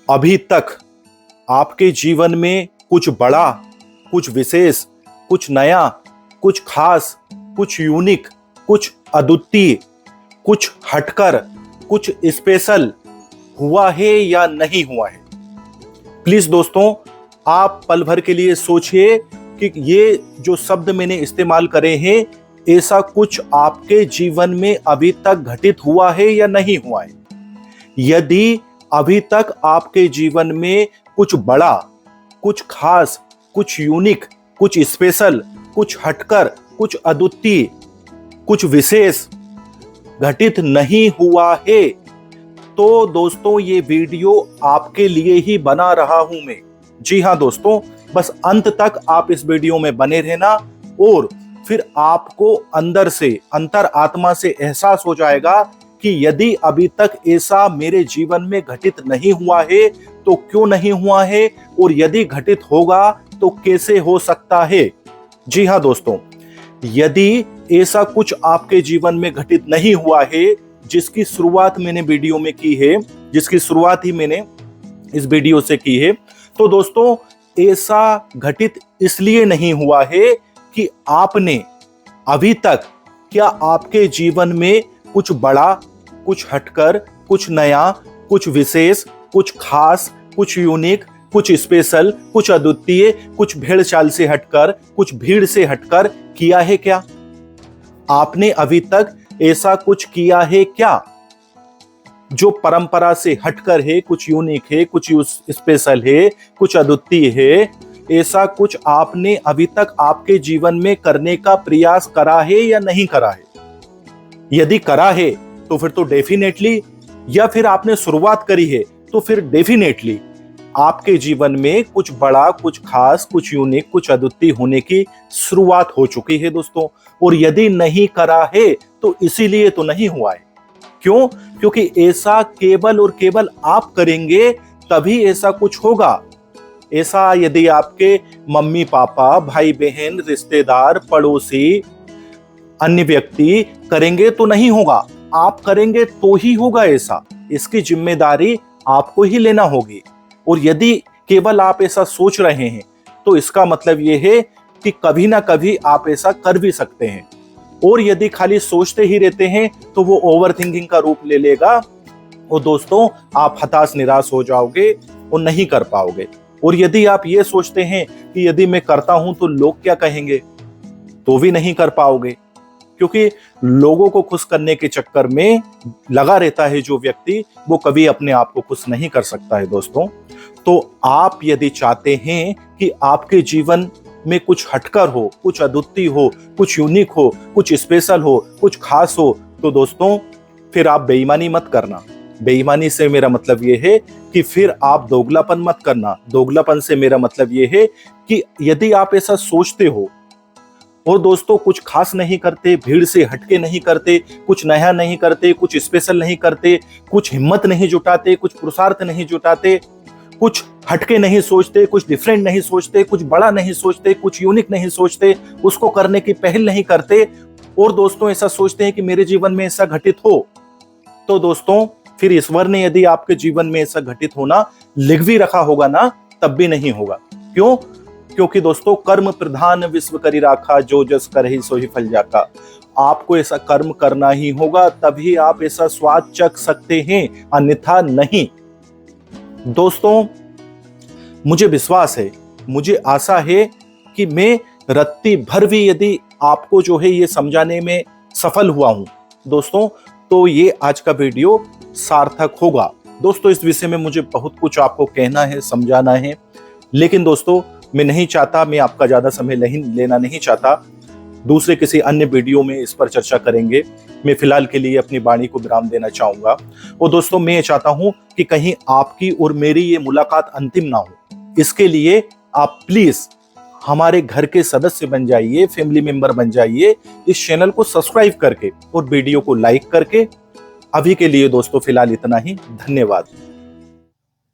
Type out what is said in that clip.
अभी तक आपके जीवन में कुछ बड़ा, कुछ विशेष, कुछ नया, कुछ खास, कुछ यूनिक, कुछ अद्वितीय, कुछ हटकर, कुछ स्पेशल हुआ है या नहीं हुआ है? प्लीज दोस्तों, आप पल भर के लिए सोचिए कि ये जो शब्द मैंने इस्तेमाल करे हैं, ऐसा कुछ आपके जीवन में अभी तक घटित हुआ है या नहीं हुआ है? यदि अभी तक आपके जीवन में कुछ बड़ा, कुछ खास, कुछ यूनिक, कुछ स्पेशल, कुछ हटकर, कुछ अद्वितीय, कुछ विशेष घटित नहीं हुआ है, तो दोस्तों ये वीडियो आपके लिए ही बना रहा हूं मैं। जी हां दोस्तों, बस अंत तक आप इस वीडियो में बने रहना और फिर आपको अंदर से, अंतर आत्मा से एहसास हो जाएगा कि यदि अभी तक ऐसा मेरे जीवन में घटित नहीं हुआ है तो क्यों नहीं हुआ है, और यदि घटित होगा तो कैसे हो सकता है। जी हां दोस्तों, यदि ऐसा कुछ आपके जीवन में घटित नहीं हुआ है, जिसकी शुरुआत मैंने वीडियो में की है, जिसकी शुरुआत ही मैंने इस वीडियो से की है, तो दोस्तों ऐसा घटित इसलिए नहीं हुआ है कि आपने अभी तक, क्या आपके जीवन में कुछ बड़ा, कुछ हटकर, कुछ नया, कुछ विशेष, कुछ खास, कुछ यूनिक, कुछ स्पेशल, कुछ अद्वितीय, कुछ भेड़ चाल से हटकर, कुछ भीड़ से हटकर किया है क्या? आपने अभी तक ऐसा कुछ किया है क्या जो परंपरा से हटकर है, कुछ यूनिक है, कुछ स्पेशल है, कुछ अद्वितीय है? ऐसा कुछ आपने अभी तक आपके जीवन में करने का प्रयास करा है या नहीं करा है? यदि करा है तो फिर तो डेफिनेटली, या फिर आपने शुरुआत करी है तो फिर डेफिनेटली आपके जीवन में कुछ बड़ा, कुछ खास, कुछ यूनिक, कुछ अद्वितीय होने की शुरुआत हो चुकी है दोस्तों। और यदि नहीं करा है तो इसीलिए तो नहीं हुआ है। क्यों? क्योंकि ऐसा केवल और केवल आप करेंगे तभी ऐसा कुछ होगा। ऐसा यदि आपके मम्मी पापा, भाई बहन, रिश्तेदार, पड़ोसी, अन्य व्यक्ति करेंगे तो नहीं होगा, आप करेंगे तो ही होगा ऐसा। इसकी जिम्मेदारी आपको ही लेना होगी। और यदि केवल आप ऐसा सोच रहे हैं तो इसका मतलब यह है कि कभी ना कभी आप ऐसा कर भी सकते हैं। और यदि खाली सोचते ही रहते हैं तो वो ओवर थिंकिंग का रूप ले लेगा और दोस्तों आप हताश निराश हो जाओगे और नहीं कर पाओगे। और यदि आप ये सोचते हैं कि यदि मैं करता हूं तो लोग क्या कहेंगे, तो भी नहीं कर पाओगे। क्योंकि लोगों को खुश करने के चक्कर में लगा रहता है जो व्यक्ति, वो कभी अपने आप को खुश नहीं कर सकता है दोस्तों। तो आप यदि चाहते हैं कि आपके जीवन में कुछ हटकर हो, कुछ अद्वितीय हो, कुछ यूनिक हो, कुछ स्पेशल हो, कुछ खास हो, तो दोस्तों फिर आप बेईमानी मत करना। बेईमानी से मेरा मतलब ये है कि फिर आप दोगलापन मत करना। दोगलापन से मेरा मतलब ये है कि यदि आप ऐसा सोचते हो और दोस्तों कुछ खास नहीं करते, भीड़ से हटके नहीं करते, कुछ नया नहीं करते, कुछ स्पेशल नहीं करते, कुछ हिम्मत नहीं जुटाते, कुछ पुरुषार्थ नहीं जुटाते, कुछ हटके नहीं सोचते, कुछ डिफरेंट नहीं सोचते, कुछ बड़ा नहीं सोचते, कुछ यूनिक नहीं सोचते, उसको करने की पहल नहीं करते, और दोस्तों ऐसा सोचते हैं कि मेरे जीवन में ऐसा घटित हो, तो दोस्तों फिर ईश्वर ने यदि आपके जीवन में ऐसा घटित होना लिख भी रखा होगा ना, तब भी नहीं होगा। क्यों? क्योंकि दोस्तों कर्म प्रधान विश्व करी राखा, जो जस करहि सो ही फल जाका। आपको ऐसा कर्म करना ही होगा, तभी आप ऐसा स्वाद चख सकते हैं, अन्यथा नहीं। दोस्तों मुझे विश्वास है, मुझे आशा है कि मैं रत्ती भर भी यदि आपको जो है ये समझाने में सफल हुआ हूं दोस्तों, तो ये आज का वीडियो सार्थक होगा। दोस्तों इस विषय में मुझे बहुत कुछ आपको कहना है, समझाना है, लेकिन दोस्तों मैं नहीं चाहता, मैं आपका ज्यादा समय लेना नहीं चाहता। दूसरे किसी अन्य वीडियो में इस पर चर्चा करेंगे। मैं फिलहाल के लिए अपनी वाणी को विराम देना चाहूंगा। और दोस्तों मैं चाहता हूं कि कहीं आपकी और मेरी ये मुलाकात अंतिम ना हो। इसके लिए आप प्लीज हमारे घर के सदस्य बन जाइए, फैमिली मेंबर बन जाइए, इस चैनल को सब्सक्राइब करके और वीडियो को लाइक करके। अभी के लिए दोस्तों फिलहाल इतना ही। धन्यवाद।